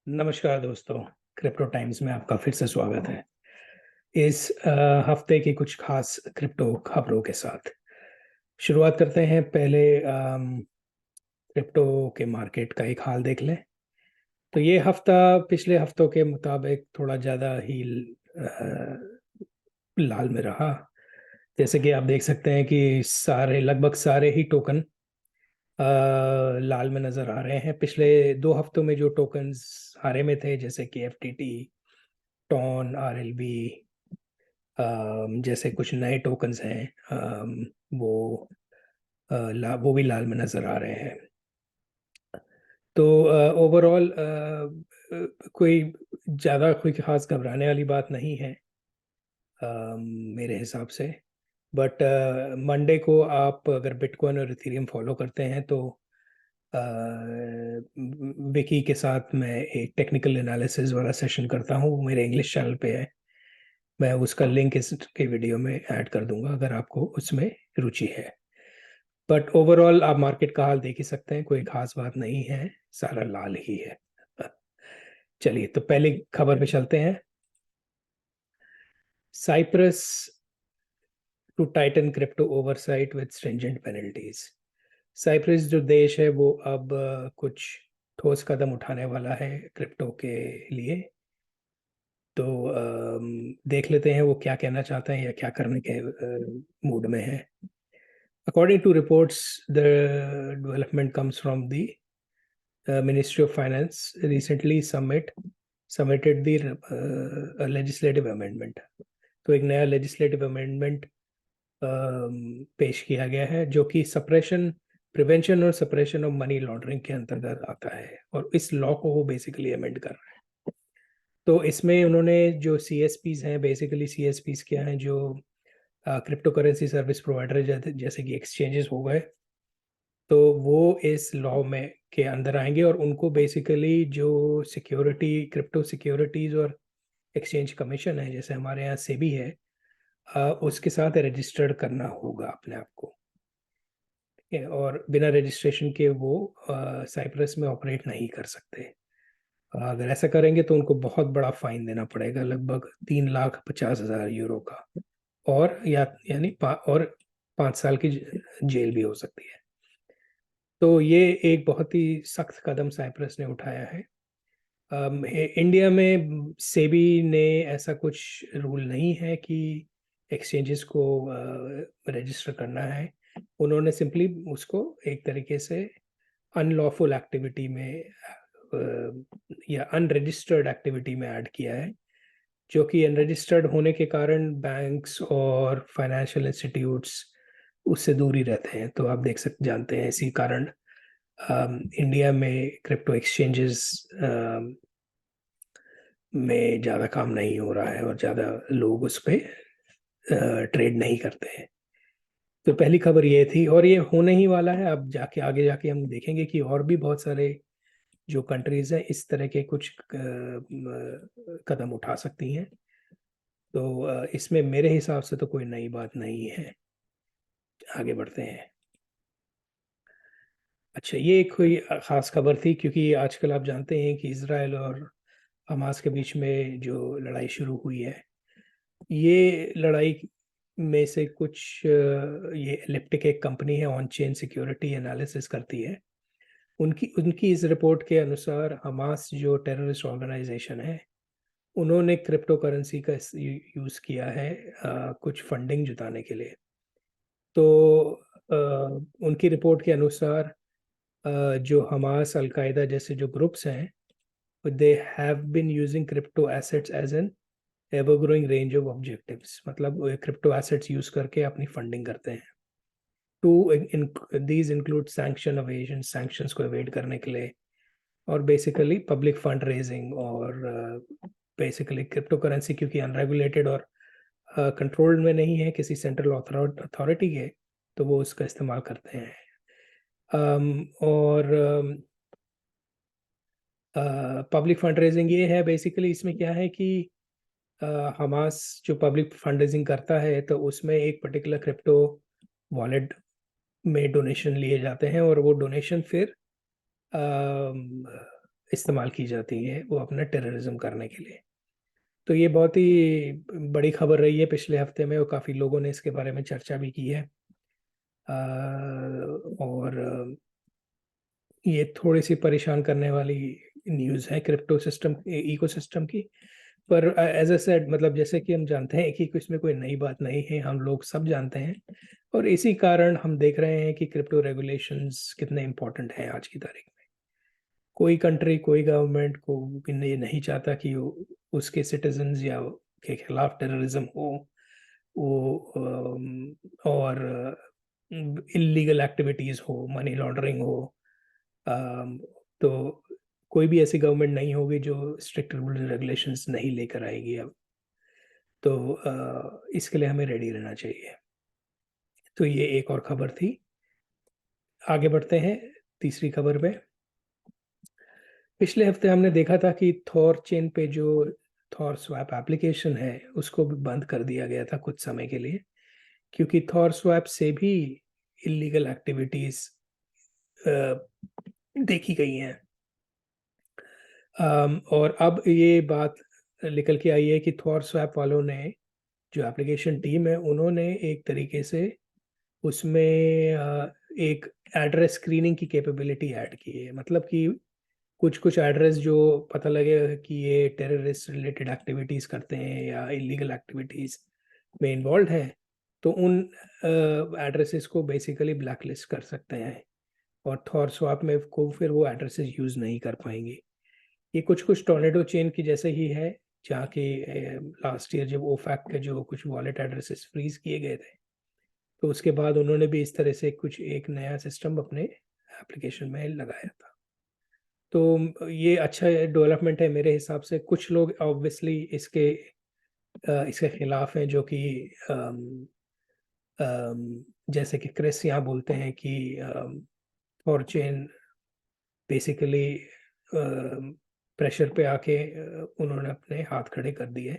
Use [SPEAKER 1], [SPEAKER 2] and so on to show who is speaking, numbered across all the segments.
[SPEAKER 1] नमस्कार दोस्तों, crypto times में आपका फिर से स्वागत है। इस हफ्ते की कुछ खास क्रिप्टो खबरों के साथ शुरुआत करते हैं। पहले क्रिप्टो के मार्केट का एक हाल देख लें। तो ये हफ्ता पिछले हफ्तों के मुताबिक थोड़ा ज़्यादा ही लाल में रहा। जैसे कि आप देख सकते हैं कि लगभग सारे ही टोकन लाल में नज़र आ रहे हैं। पिछले 2 हफ्तों में जो टोकन्स हरे में थे, जैसे कि एफटीटी, टॉन, आरएलबी, जैसे कुछ नए टोकन्स हैं, वो वो भी लाल में नजर आ रहे हैं। तो ओवरऑल कोई ज़्यादा कोई खास घबराने वाली बात नहीं है, मेरे हिसाब से। बट मंडे को आप अगर बिटकॉइन और इथेरियम फॉलो करते हैं तो विकी के साथ मैं एक टेक्निकल एनालिसिस वाला सेशन करता हूँ, वो मेरे इंग्लिश चैनल पे है। मैं उसका लिंक इसके वीडियो में ऐड कर दूंगा अगर आपको उसमें रुचि है। बट ओवरऑल आप मार्केट का हाल देख ही सकते हैं, कोई खास बात नहीं है, सारा लाल ही है। चलिए, तो पहली खबर पे चलते हैं। Cyprus to tighten crypto oversight with stringent penalties. Cyprus जो देश है वो अब कुछ ठोस कदम उठाने वाला है क्रिप्टो के लिए। तो देख लेते हैं वो क्या कहना चाहते हैं या क्या करने के मूड में है। According to reports, the development comes from the Ministry of Finance recently submitted the legislative amendment. तो एक नया legislative amendment पेश किया गया है जो कि सप्रेशन प्रिवेंशन और सप्रेशन ऑफ मनी लॉन्ड्रिंग के अंतर्गत आता है, और इस लॉ को वो बेसिकली अमेंड कर रहा है। तो इसमें उन्होंने जो सीएसपीज हैं, बेसिकली सीएसपीज क्या हैं, जो क्रिप्टो करेंसी सर्विस प्रोवाइडर जैसे कि एक्सचेंजेस हो गए, तो वो इस लॉ में के अंदर आएंगे, और उनको बेसिकली जो सिक्योरिटी क्रिप्टो सिक्योरिटीज और एक्सचेंज कमीशन है, जैसे हमारे यहाँ सेबी है, उसके साथ रजिस्टर्ड करना होगा अपने आप को। ठीक है, और बिना रजिस्ट्रेशन के वो साइप्रस में ऑपरेट नहीं कर सकते। अगर ऐसा करेंगे तो उनको बहुत बड़ा फाइन देना पड़ेगा, लगभग 3,50,000 यूरो का, और और 5 साल की जेल भी हो सकती है। तो ये एक बहुत ही सख्त कदम साइप्रस ने उठाया है। इंडिया में सेबी ने ऐसा कुछ रूल नहीं है कि एक्सचेंजेस को रजिस्टर करना है। उन्होंने सिंपली उसको एक तरीके से अनलॉफुल एक्टिविटी में या अनरजिस्टर्ड एक्टिविटी में ऐड किया है, जो कि अनरजिस्टर्ड होने के कारण बैंक्स और फाइनेंशियल इंस्टीट्यूट्स उससे दूर ही रहते हैं। तो आप जानते हैं, इसी कारण इंडिया में क्रिप्टो एक्सचेंजेस में ज़्यादा काम नहीं हो रहा है, और ज़्यादा लोग उस पर ट्रेड नहीं करते हैं। तो पहली खबर ये थी, और ये होने ही वाला है। अब जाके आगे जाके हम देखेंगे कि और भी बहुत सारे जो कंट्रीज हैं इस तरह के कुछ कदम उठा सकती हैं। तो इसमें मेरे हिसाब से तो कोई नई बात नहीं है। आगे बढ़ते हैं। अच्छा, ये कोई खास खबर थी, क्योंकि आजकल आप जानते हैं कि इसराइल और हमास के बीच में जो लड़ाई शुरू हुई है, ये लड़ाई में से कुछ ये एलिप्टिक एक कंपनी है, ऑन चेन सिक्योरिटी एनालिसिस करती है। उनकी उनकी इस रिपोर्ट के अनुसार हमास जो टेररिस्ट ऑर्गेनाइजेशन है, उन्होंने क्रिप्टो करेंसी का यूज़ किया है कुछ फंडिंग जुटाने के लिए। तो अ, उनकी रिपोर्ट के अनुसार जो हमास, अलकायदा जैसे जो ग्रुप्स हैं, they have been using crypto assets as an ever growing range of objectives. मतलब क्रिप्टो एसेट्स यूज करके अपनी फंडिंग करते हैं। To these include sanction evasion, sanctions को एवेड करने के लिए, और बेसिकली पब्लिक फंड रेजिंग, और बेसिकली क्रिप्टो करेंसी क्योंकि अनरेगुलेटेड और कंट्रोल में नहीं है किसी सेंट्रल अथॉरिटी के, तो वो उसका इस्तेमाल करते हैं। और पब्लिक फंड रेजिंग ये है, बेसिकली इसमें क्या है कि हमास जो पब्लिक फंड रेजिंग करता है, तो उसमें एक पर्टिकुलर क्रिप्टो वॉलेट में डोनेशन लिए जाते हैं, और वो डोनेशन फिर इस्तेमाल की जाती है वो अपना टेररिज्म करने के लिए। तो ये बहुत ही बड़ी खबर रही है पिछले हफ्ते में, और काफ़ी लोगों ने इसके बारे में चर्चा भी की है। और ये थोड़ी सी परेशान करने वाली न्यूज़ है क्रिप्टो सिस्टम इकोसिस्टम की। पर एज ए सेड, मतलब जैसे कि हम जानते हैं कि इसमें कोई नई बात नहीं है, हम लोग सब जानते हैं। और इसी कारण हम देख रहे हैं कि क्रिप्टो रेगुलेशंस कितने इम्पोर्टेंट हैं आज की तारीख में। कोई कंट्री, कोई गवर्नमेंट को ये नहीं चाहता कि उसके सिटीजन्स या के खिलाफ टेररिज्म हो, वो और इलीगल एक्टिविटीज हो, मनी लॉन्ड्रिंग हो। तो कोई भी ऐसी गवर्नमेंट नहीं होगी जो स्ट्रिक्ट रूल्स एंड रेगुलेशंस नहीं लेकर आएगी अब। तो इसके लिए हमें रेडी रहना चाहिए। तो ये एक और खबर थी। आगे बढ़ते हैं तीसरी खबर पे। पिछले हफ्ते हमने देखा था कि थॉर चेन पे जो थॉर स्वैप एप्लीकेशन है उसको भी बंद कर दिया गया था कुछ समय के लिए, क्योंकि थॉर स्वैप से भी इलीगल एक्टिविटीज देखी गई हैं। और अब ये बात निकल के आई है कि थॉर स्वैप वालों ने, जो एप्लीकेशन टीम है, उन्होंने एक तरीके से उसमें एक एड्रेस स्क्रीनिंग की कैपेबिलिटी ऐड की है। मतलब कि कुछ कुछ एड्रेस जो पता लगे कि ये टेररिस्ट रिलेटेड एक्टिविटीज़ करते हैं या इलीगल एक्टिविटीज़ में इन्वॉल्व हैं, तो उन एड्रेसेस को बेसिकली ब्लैकलिस्ट कर सकते हैं, और थॉर स्वैप में को फिर वो एड्रेसेस यूज़ नहीं कर पाएंगे। ये कुछ कुछ टोर्नेडो चेन की जैसे ही है, जहाँ के लास्ट ईयर जब ओफैक के जो कुछ वॉलेट एड्रेसेस फ्रीज किए गए थे, तो उसके बाद उन्होंने भी इस तरह से कुछ एक नया सिस्टम अपने एप्लीकेशन में लगाया था। तो ये अच्छा डेवलपमेंट है मेरे हिसाब से। कुछ लोग ऑब्वियसली इसके खिलाफ हैं, जो कि जैसे कि क्रिस यहाँ बोलते हैं कि फॉरचेन बेसिकली प्रेशर पे आके उन्होंने अपने हाथ खड़े कर दिए।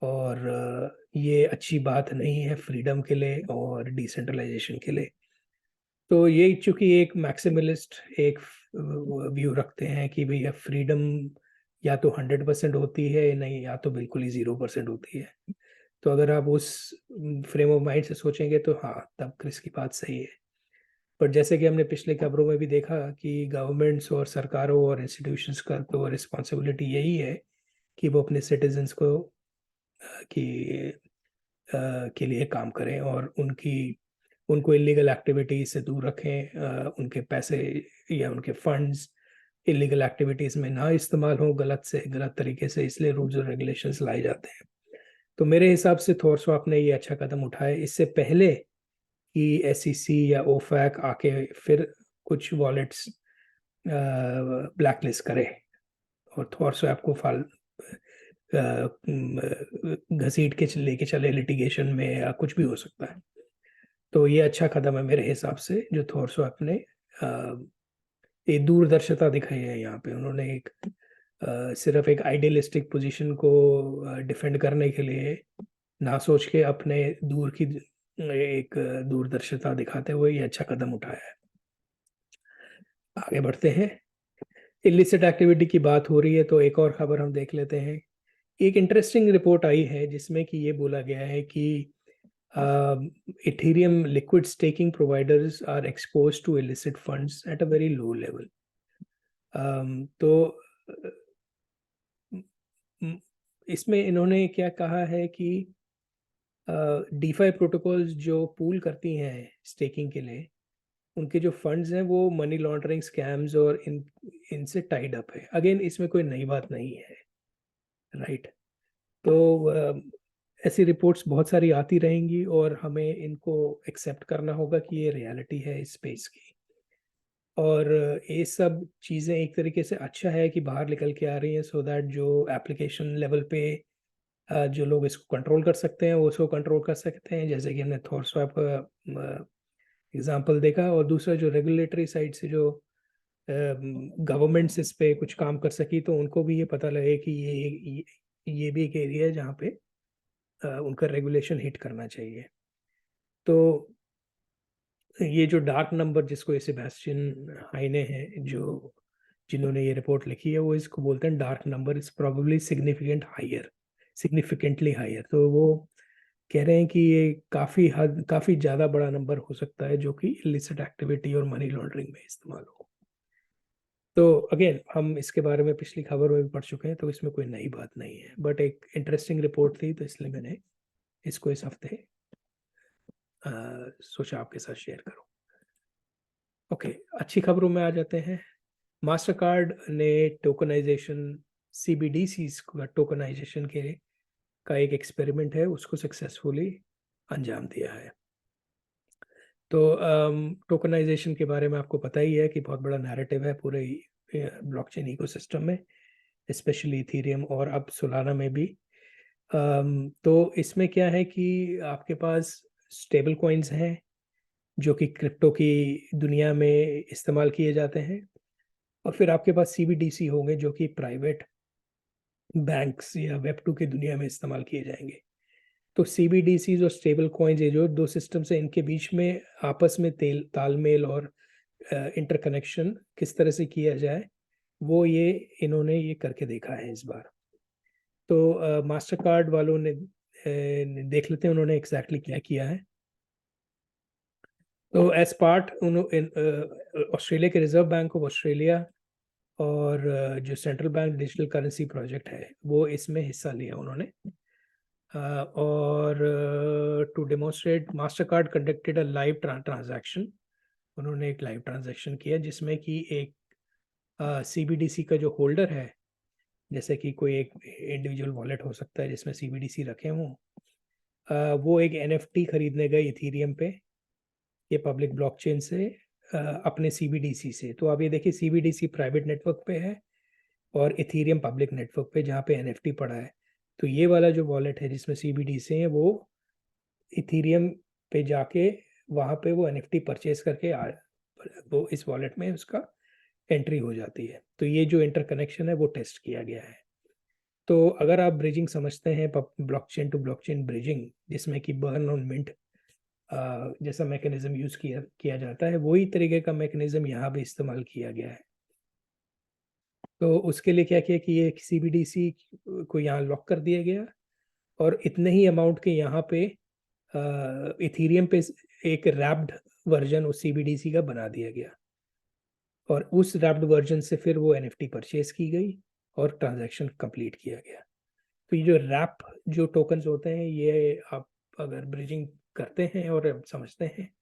[SPEAKER 1] और ये अच्छी बात नहीं है फ्रीडम के लिए और डिसेंट्रलाइजेशन के लिए। तो ये चूंकि एक मैक्सिमलिस्ट एक व्यू रखते हैं कि भैया फ्रीडम या तो 100% होती है, नहीं या तो बिल्कुल ही 0% होती है। तो अगर आप उस फ्रेम ऑफ माइंड से सोचेंगे तो हाँ, तब क्रिस की बात सही है। पर जैसे कि हमने पिछले खबरों में भी देखा कि गवर्नमेंट्स और सरकारों और इंस्टीट्यूशंस का तो रिस्पॉन्सिबिलिटी यही है कि वो अपने सिटीजन्स को की के लिए काम करें, और उनको इलीगल एक्टिविटीज से दूर रखें। उनके पैसे या उनके फंड्स इलीगल एक्टिविटीज में ना इस्तेमाल हो गलत तरीके से, इसलिए रूल्स और रेगुलेशंस लाए जाते हैं। तो मेरे हिसाब से थॉरस्वैप ने ये अच्छा कदम उठाया, इससे पहले कि एसईसी या ओफैक आके फिर कुछ वॉलेट्स ब्लैकलिस्ट करे और थॉरस्वैप को घसीट के लेके चले लिटिगेशन में, या कुछ भी हो सकता है। तो ये अच्छा कदम है मेरे हिसाब से, जो थॉरस्वैप ने एक दूरदर्शिता दिखाई है यहाँ पे। उन्होंने सिर्फ एक आइडियलिस्टिक पोजीशन को डिफेंड करने के लिए ना सोच के अपने एक दूरदर्शिता दिखाते हुए ये अच्छा कदम उठाया है। आगे बढ़ते हैं। इलिसिट एक्टिविटी की बात हो रही है तो एक और खबर हम देख लेते हैं। एक इंटरेस्टिंग रिपोर्ट आई है जिसमें कि ये बोला गया है कि Ethereum liquid staking providers are exposed to illicit funds at a very low level. तो इसमें इन्होंने क्या कहा है कि डीफाई प्रोटोकॉल्स जो पूल करती हैं स्टेकिंग के लिए, उनके जो फंड्स हैं वो मनी लॉन्ड्रिंग स्कैम्स और इनसे टाइड अप है। अगेन, इसमें कोई नई बात नहीं है, राइट? तो ऐसी रिपोर्ट्स बहुत सारी आती रहेंगी और हमें इनको एक्सेप्ट करना होगा कि ये रियलिटी है इस स्पेस की। और ये सब चीज़ें एक तरीके से अच्छा है कि बाहर निकल के आ रही हैं, सो दैट जो एप्लीकेशन लेवल पे जो लोग इसको कंट्रोल कर सकते हैं वो इसको कंट्रोल कर सकते हैं, जैसे कि हमने थॉरस्वैप का एग्जांपल देखा। और दूसरा, जो रेगुलेटरी साइड से जो गवर्नमेंट्स इस पे कुछ काम कर सकी, तो उनको भी ये पता लगे कि ये भी एक एरिया है जहाँ पे उनका रेगुलेशन हिट करना चाहिए। तो ये जो डार्क नंबर जिसको ये सेबेस्टियन हाइने हैं जो जिन्होंने ये रिपोर्ट लिखी है वो इसको बोलते हैं dark number is probably significantly higher. तो वो कह रहे हैं कि ये काफी ज्यादा बड़ा नंबर हो सकता है जो कि इलिसिट एक्टिविटी और मनी लॉन्ड्रिंग में इस्तेमाल हो। तो अगेन हम इसके बारे में पिछली खबर में भी पढ़ चुके हैं, तो इसमें कोई नई बात नहीं है, बट एक इंटरेस्टिंग रिपोर्ट थी तो इसलिए मैंने इसको इस हफ्ते सोचा आपके साथ शेयर करूं। ओके, अच्छी खबरों में आ जाते हैं। मास्टर कार्ड ने टोकनाइजेशन, सीबीडीसी का टोकनाइजेशन के का एक एक्सपेरिमेंट है उसको सक्सेसफुली अंजाम दिया है। तो टोकनाइजेशन के बारे में आपको पता ही है कि बहुत बड़ा नैरेटिव है पूरे ब्लॉकचेन इकोसिस्टम में, स्पेशली इथेरियम और अब सोलाना में भी। तो इसमें क्या है कि आपके पास स्टेबल कॉइन्स हैं जो कि क्रिप्टो की दुनिया में इस्तेमाल किए जाते हैं, और फिर आपके पास सीबीडीसी होंगे जो कि प्राइवेट बैंक्स या वेब 2 की दुनिया में इस्तेमाल किए जाएंगे। तो सीबीडीसी और स्टेबल कॉइन्स, ये जो दो सिस्टम्स हैं, इनके बीच में आपस में तालमेल और इंटरकनेक्शन किस तरह से किया जाए, वो इन्होंने ये करके देखा है इस बार। तो मास्टर कार्ड वालों ने देख लेते हैं उन्होंने एग्जैक्टली क्या किया है। तो एज पार्ट ऑस्ट्रेलिया के रिजर्व बैंक ऑफ ऑस्ट्रेलिया और जो central bank digital currency project है वो इसमें हिस्सा लिया उन्होंने। और to demonstrate Mastercard conducted a live transaction, उन्होंने एक लाइव ट्रांजैक्शन किया जिसमें कि एक सीबीडीसी का जो होल्डर है, जैसे कि कोई एक इंडिविजुअल वॉलेट हो सकता है जिसमें सीबीडीसी रखे हों, वो एक एनएफटी खरीदने गए इथेरियम पे, ये पब्लिक ब्लॉकचेन से, अपने सीबीडीसी से। तो आप ये देखिए सीबीडीसी प्राइवेट नेटवर्क पे है और इथेरियम पब्लिक नेटवर्क पे जहाँ पे एनएफटी पड़ा है। तो ये वाला जो वॉलेट है जिसमें सीबीडीसी है वो इथेरियम पे जाके वहाँ पे वो एनएफटी परचेज करके वो इस वॉलेट में उसका एंट्री हो जाती है। तो ये जो इंटरकनेक्शन है वो टेस्ट किया गया है। तो अगर आप ब्रिजिंग समझते हैं, ब्लॉकचेन टू ब्लॉकचेन ब्रिजिंग, जिसमें कि बर्न ऑन मिंट जैसा मैकेनिज्म यूज किया जाता है, वही तरीके का मैकेनिज्म यहाँ भी इस्तेमाल किया गया है। तो उसके लिए क्या किया कि ये सीबीडीसी को यहाँ लॉक कर दिया गया और इतने ही अमाउंट के यहाँ पे इथेरियम पे एक रैप्ड वर्जन उस सीबीडीसी का बना दिया गया, और उस रैप्ड वर्जन से फिर वो एनएफटी परचेज की गई और ट्रांजैक्शन कंप्लीट किया गया। तो ये जो रैप जो टोकन्स होते हैं, ये आप अगर ब्रिजिंग करते हैं और समझते हैं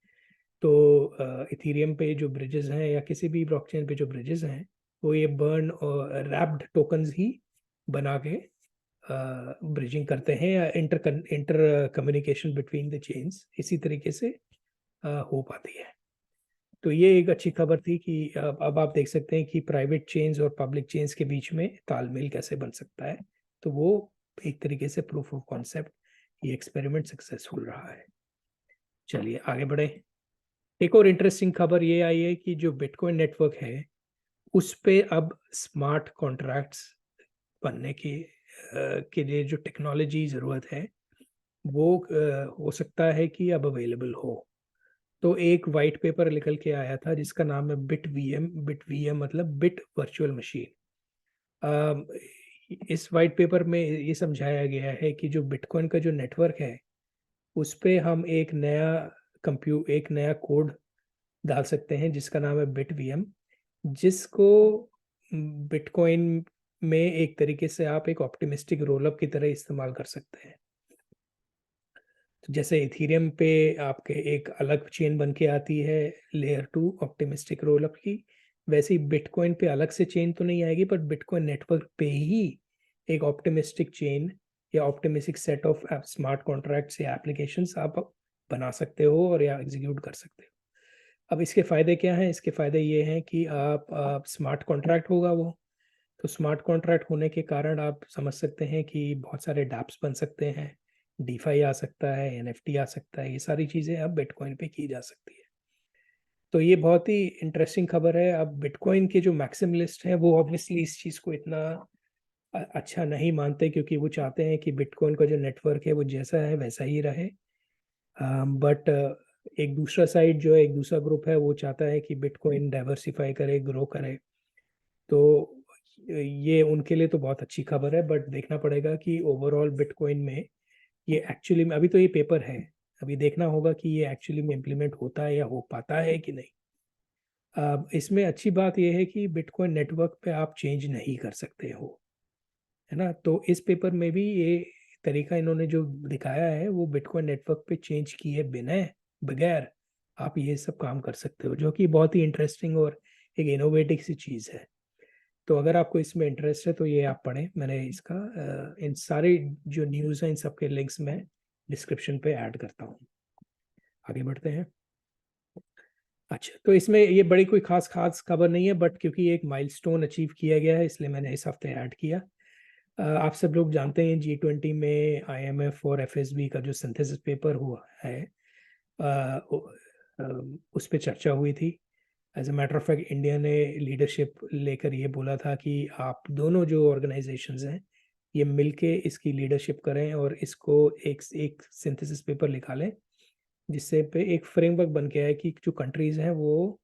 [SPEAKER 1] तो इथेरियम पे जो ब्रिजेस हैं या किसी भी ब्लॉकचेन पे जो ब्रिजेस हैं वो ये बर्न और रैप्ड टोकन्स ही बना के ब्रिजिंग करते हैं, या inter communication between the chains इसी तरीके से हो पाती है। तो ये एक अच्छी खबर थी कि अब आप देख सकते हैं कि प्राइवेट चेन्स और पब्लिक चेन्स के बीच में तालमेल कैसे बन सकता है। तो वो एक तरीके से प्रूफ ऑफ कॉन्सेप्ट, ये एक्सपेरिमेंट सक्सेसफुल रहा है। चलिए आगे बढ़े। एक और इंटरेस्टिंग खबर ये आई है कि जो बिटकॉइन नेटवर्क है उस पे अब स्मार्ट कॉन्ट्रैक्ट्स बनने के लिए जो टेक्नोलॉजी ज़रूरत है वो हो सकता है कि अब अवेलेबल हो। तो एक वाइट पेपर निकल के आया था जिसका नाम है बिट वीएम मतलब बिट वर्चुअल मशीन। इस वाइट पेपर में ये समझाया गया है कि जो बिटकॉइन का जो नेटवर्क है उस पे हम एक नया कोड डाल सकते हैं जिसका नाम है बिट वीएम, जिसको बिटकॉइन में एक तरीके से आप एक ऑप्टिमिस्टिक रोलअप की तरह इस्तेमाल कर सकते हैं। तो जैसे इथेरियम पे आपके एक अलग चेन बन के आती है लेयर 2 ऑप्टिमिस्टिक रोलअप की, वैसे ही बिटकॉइन पे अलग से चेन तो नहीं आएगी, पर बिटकॉइन नेटवर्क पे ही एक ऑप्टिमिस्टिक चेन या optimistic set of smart contracts या एप्लीकेशंस आप बना सकते हो और या एग्जीक्यूट कर सकते हो। अब इसके फ़ायदे क्या हैं? इसके फ़ायदे ये हैं कि आप स्मार्ट कॉन्ट्रैक्ट होगा वो, तो स्मार्ट कॉन्ट्रैक्ट होने के कारण आप समझ सकते हैं कि बहुत सारे डैप्स बन सकते हैं, डीफाई आ सकता है, एनएफटी आ सकता है, ये सारी चीज़ें अब बिटकॉइन पे की जा सकती है। तो ये बहुत ही इंटरेस्टिंग खबर है। अब बिटकॉइन के जो मैक्सिमलिस्ट हैं वो ऑब्वियसली इस चीज़ को इतना अच्छा नहीं मानते, क्योंकि वो चाहते हैं कि बिटकॉइन का जो नेटवर्क है वो जैसा है वैसा ही रहे। बट एक दूसरा साइड जो है, एक दूसरा ग्रुप है, वो चाहता है कि बिटकॉइन डाइवर्सिफाई करे, ग्रो करे। तो ये उनके लिए तो बहुत अच्छी खबर है, बट देखना पड़ेगा कि ओवरऑल बिटकॉइन में ये एक्चुअली में, अभी तो ये पेपर है, अभी देखना होगा कि ये एक्चुअली में इम्प्लीमेंट होता है या हो पाता है कि नहीं। इसमें अच्छी बात यह है कि बिटकॉइन नेटवर्क पे आप चेंज नहीं कर सकते हो, है ना। तो इस पेपर में भी ये तरीका इन्होंने जो दिखाया है वो बिटकॉइन नेटवर्क पे चेंज किए बिना, बगैर आप ये सब काम कर सकते हो, जो कि बहुत ही इंटरेस्टिंग और एक इनोवेटिव सी चीज़ है। तो अगर आपको इसमें इंटरेस्ट है तो ये आप पढ़ें, मैंने इसका इन सारे जो न्यूज़ हैं इन सबके लिंक्स मैं डिस्क्रिप्शन पे ऐड करता हूँ। आगे बढ़ते हैं। अच्छा, तो इसमें ये बड़ी कोई खास खास खबर नहीं है, बट क्योंकि एक माइलस्टोन अचीव किया गया है इसलिए मैंने इस हफ्ते ऐड किया। आप सब लोग जानते हैं G20 में IMF और FSB का जो सिंथेसिस पेपर हुआ है, उस पर चर्चा हुई थी। As a matter of fact India ने लीडरशिप लेकर ये बोला था कि आप दोनों जो ऑर्गेनाइजेशंस हैं ये मिलके इसकी लीडरशिप करें और इसको एक एक सिंथेसिस पेपर निकालें, जिससे पे एक फ्रेमवर्क बन के आए कि जो कंट्रीज हैं वो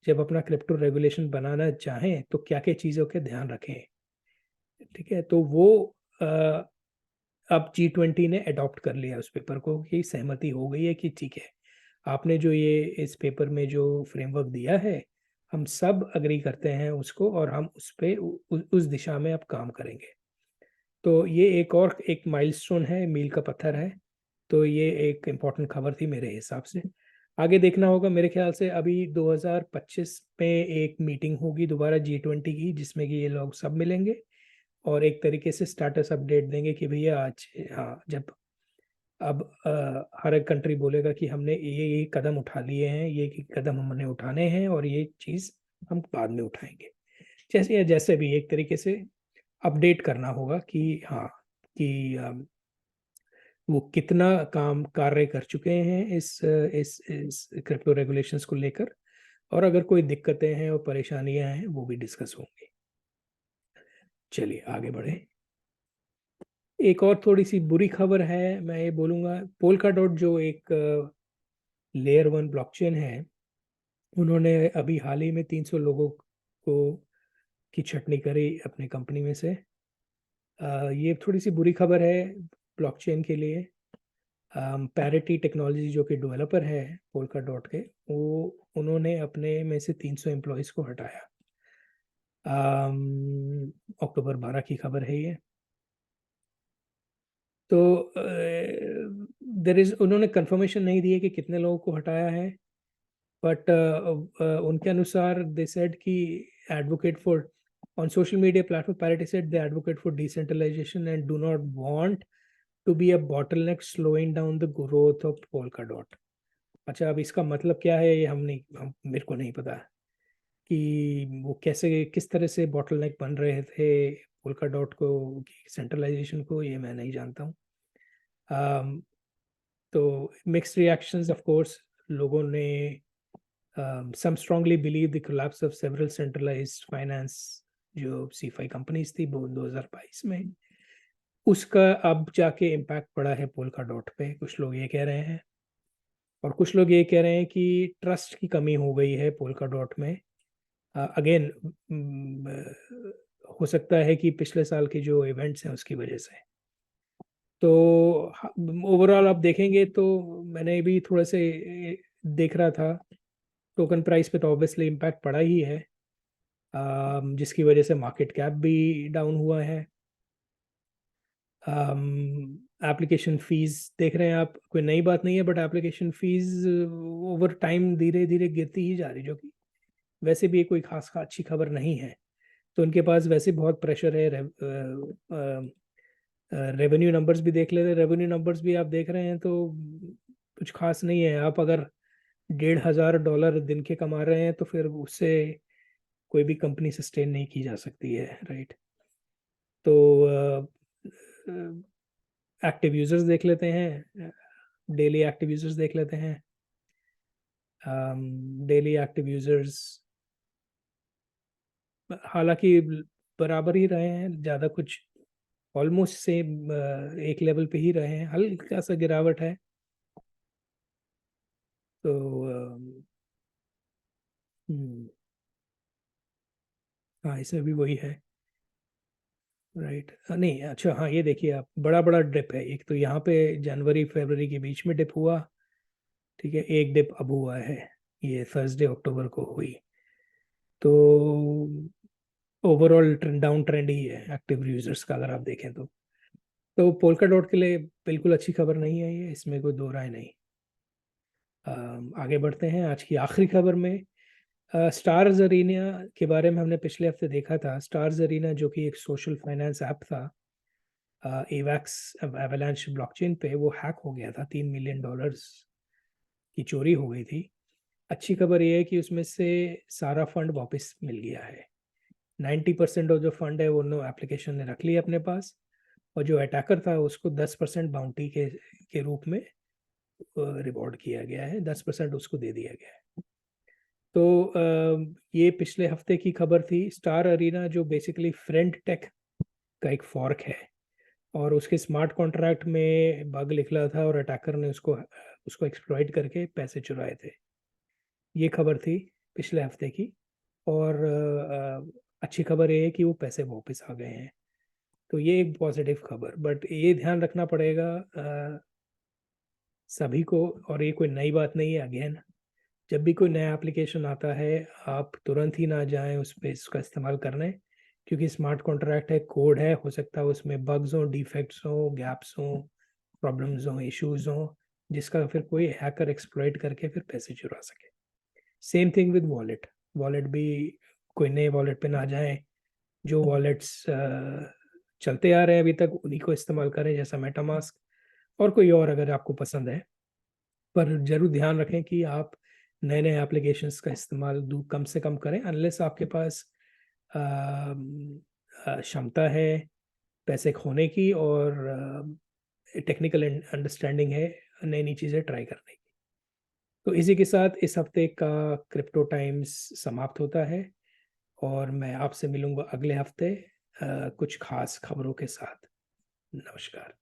[SPEAKER 1] जब अपना क्रिप्टो रेगुलेशन बनाना चाहें तो क्या क्या चीज़ों के ध्यान रखें। ठीक है, तो वो अ, अब G20 ने अडॉप्ट कर लिया उस पेपर को, कि सहमति हो गई है कि ठीक है, आपने जो ये इस पेपर में जो फ्रेमवर्क दिया है हम सब अग्री करते हैं उसको, और हम उस पे उस दिशा में अब काम करेंगे। तो ये एक और एक माइलस्टोन है, मील का पत्थर है। तो ये एक इम्पोर्टेंट खबर थी मेरे हिसाब से। आगे देखना होगा, मेरे ख्याल से अभी 2025 में एक मीटिंग होगी दोबारा G20 की, जिसमें कि ये लोग सब मिलेंगे और एक तरीके से स्टाटस अपडेट देंगे कि भैया आज, हाँ, जब अब हर एक कंट्री बोलेगा कि हमने ये कदम उठा लिए हैं, ये कदम हमने उठाने हैं और ये चीज़ हम बाद में उठाएंगे, जैसे या जैसे भी एक तरीके से अपडेट करना होगा कि हाँ, कि वो कितना काम कार्य कर चुके हैं इस क्रिप्टो रेगुलेशंस को लेकर, और अगर कोई दिक्कतें हैं और परेशानियां हैं वो भी डिस्कस होंगी। चलिए आगे बढ़े। एक और थोड़ी सी बुरी खबर है, मैं ये बोलूँगा, पोल्का डॉट जो एक लेयर 1 ब्लॉकचेन है, उन्होंने अभी हाल ही में 300 लोगों को की छटनी करी अपने कंपनी में से। ये थोड़ी सी बुरी खबर है ब्लॉकचेन के लिए। पैरिटी टेक्नोलॉजी जो कि डेवलपर है पोल्का डॉट के, वो उन्होंने अपने में से 300 एम्प्लॉयज़ को हटाया। अक्टूबर 12 की खबर है ये। तो देर इज, उन्होंने कंफर्मेशन नहीं दी है कि कितने लोगों को हटाया है, बट उनके अनुसार दे सेड कि advocate for on social media platform, Parity said they advocate for decentralisation and do not want to be a bottleneck slowing down the growth of Polkadot. अच्छा, अब इसका मतलब क्या है ये हम मेरे को नहीं पता कि वो कैसे किस तरह से बॉटलनेक बन रहे थे पोल्का डॉट को, सेंट्रलाइजेशन को, ये मैं नहीं जानता हूँ। तो मिक्स्ड रिएक्शंस ऑफ कोर्स, लोगों ने some strongly believe the collapse of several centralized finance जो CeFi कंपनीज थी वो 2022 में, उसका अब जाके इम्पैक्ट पड़ा है पोल्का डॉट पे, कुछ लोग ये कह रहे हैं। और कुछ लोग ये कह रहे हैं कि ट्रस्ट की कमी हो गई है पोल्का डॉट में। अगेन हो सकता है कि पिछले साल के जो इवेंट्स हैं उसकी वजह से। तो ओवरऑल आप देखेंगे तो मैंने भी थोड़े से देख रहा था, टोकन प्राइस पे तो ऑब्वियसली इम्पैक्ट पड़ा ही है, जिसकी वजह से मार्केट कैप भी डाउन हुआ है। एप्लीकेशन फीस देख रहे हैं आप, कोई नई बात नहीं है, but application fees over time धीरे धीरे गिरती ही जा रही, जो कि वैसे भी कोई खास अच्छी खबर नहीं है। तो उनके पास वैसे बहुत प्रेशर है। रेवेन्यू नंबर्स भी देख लेते, रेवेन्यू नंबर्स भी आप देख रहे हैं तो कुछ खास नहीं है। आप अगर $1,500 दिन के कमा रहे हैं तो फिर उससे कोई भी कंपनी सस्टेन नहीं की जा सकती है, राइट। तो एक्टिव यूजर्स देख लेते हैं, डेली एक्टिव यूजर्स देख लेते हैं। डेली एक्टिव यूजर्स हालांकि बराबर ही रहे हैं, ज़्यादा कुछ, ऑलमोस्ट सेम एक लेवल पे ही रहे हैं, हल्का सा गिरावट है। तो हम्म, हाँ, इसमें भी वही है, राइट। नहीं, अच्छा, हाँ, ये देखिए आप, बड़ा बड़ा डिप है। एक तो यहाँ पे जनवरी फरवरी के बीच में डिप हुआ, ठीक है, एक डिप अब हुआ है, ये थर्सडे अक्टूबर को हुई। तो ओवरऑल डाउन ट्रेंड ही है एक्टिव यूजर्स का, अगर आप देखें तो पोल्का डॉट के लिए बिल्कुल अच्छी खबर नहीं है ये, इसमें कोई दो राय नहीं। आगे बढ़ते हैं आज की आखिरी खबर में। स्टार्स अरीना के बारे में हमने पिछले हफ्ते देखा था। स्टार्स अरीना जो कि एक सोशल फाइनेंस ऐप था, एवैक्स एवलांच ब्लॉकचेन पे, वो हैक हो गया था, $3 मिलियन की चोरी हो गई थी। अच्छी खबर ये है कि उसमें से सारा फंड वापस मिल गया है। 90% ऑफ जो फंड है वो नो एप्लीकेशन ने रख लिया अपने पास, और जो अटैकर था उसको 10% बाउंटी के रूप में रिवॉर्ड किया गया है, 10% उसको दे दिया गया है। तो ये पिछले हफ्ते की खबर थी। स्टार अरीना जो बेसिकली फ्रेंड टेक का एक फॉर्क है, और उसके स्मार्ट कॉन्ट्रैक्ट में बग निकला था, और अटैकर ने उसको उसको एक्सप्लॉइट करके पैसे चुराए थे। ये खबर थी पिछले हफ्ते की। और अच्छी खबर ये है कि वो पैसे वापस आ गए हैं, तो ये एक पॉजिटिव खबर। बट ये ध्यान रखना पड़ेगा सभी को, और ये कोई नई बात नहीं है। अगेन, जब भी कोई नया एप्लीकेशन आता है, आप तुरंत ही ना जाएं उस पर इसका इस्तेमाल करने, क्योंकि स्मार्ट कॉन्ट्रैक्ट है, कोड है, हो सकता है उसमें बग्स हो, डिफेक्ट्स हो, गैप्स हो, प्रॉब्लम्स हो, इश्यूज हो, जिसका फिर कोई हैकर एक्सप्लॉइट करके फिर पैसे चुरा सके। Same thing with wallet. Wallet भी कोई नए वॉलेट पे ना जाए, जो वॉलेट्स चलते आ रहे हैं अभी तक उन्हीं को इस्तेमाल करें, जैसा मेटामास्क, और कोई और अगर आपको पसंद है। पर जरूर ध्यान रखें कि आप नए नए एप्लीकेशंस का इस्तेमाल कम से कम करें, अनलेस आपके पास क्षमता है पैसे खोने की, और टेक्निकल अंडरस्टैंडिंग है नई नई चीज़ें ट्राई करने की। तो इसी के साथ इस हफ्ते का क्रिप्टो टाइम्स समाप्त होता है, और मैं आपसे मिलूंगा अगले हफ्ते कुछ खास खबरों के साथ। नमस्कार।